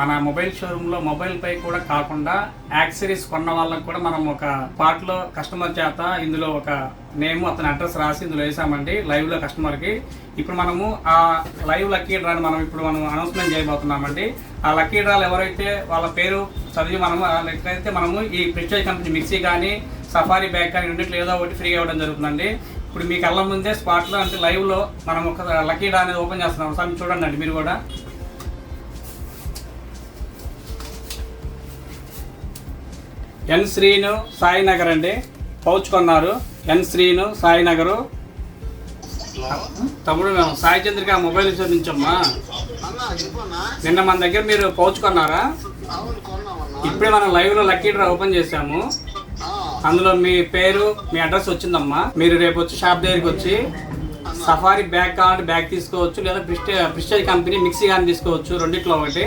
మన మొబైల్ షోరూంలో మొబైల్ పై కూడా కాకుండా యాక్సెసరీస్ కొన్న వాళ్ళకి కూడా మనం ఒక పార్ట్లో కస్టమర్ చేత ఇందులో ఒక నేమ్ అతని అడ్రస్ రాసి ఇందులో వేసామండి లైవ్లో కస్టమర్కి. ఇప్పుడు మనము ఆ లైవ్ లక్కీ డ్రాని మనం అనౌన్స్మెంట్ చేయబోతున్నామండి. ఆ లక్కీ డ్రాలు ఎవరైతే వాళ్ళ పేరు చదివి లెక్కైతే మనము ఈ ప్రెస్టేజ్ కంపెనీ మిక్సీ కానీ సఫారీ బ్యాగ్ కానీ రెండిట్లో ఏదో ఒకటి ఫ్రీగా ఇవ్వడం జరుగుతుందండి. ఇప్పుడు మీ కళ్ళ ముందే స్పాట్లో అంటే లైవ్లో మనం ఒక లక్కీ డ్రా అనేది ఓపెన్ చేస్తున్నాం. సార్ చూడండి అండి మీరు కూడా. ఎన్ శ్రీను సాయినగర్ అండి, పౌచ్ కొన్నారు. ఎన్ శ్రీను సాయినగరు. తమ్ముడు మేము సాయి చంద్రిక మొబైల్ స్టోర్ నుంచి అమ్మా. నిన్న మన దగ్గర మీరు పౌచ్ కొన్నారా? ఇప్పుడే మనం లైవ్లో లక్కీ డ్రా ఓపెన్ చేసాము. అందులో మీ పేరు మీ అడ్రస్ వచ్చిందమ్మా. మీరు రేపు వచ్చి షాప్ దగ్గరికి వచ్చి సఫారీ బ్యాగ్ కావాలంటే బ్యాగ్ తీసుకోవచ్చు, లేదా ప్రిస్టేజ్ కంపెనీ మిక్సీ కానీ తీసుకోవచ్చు, రెండిట్లో ఒకటి.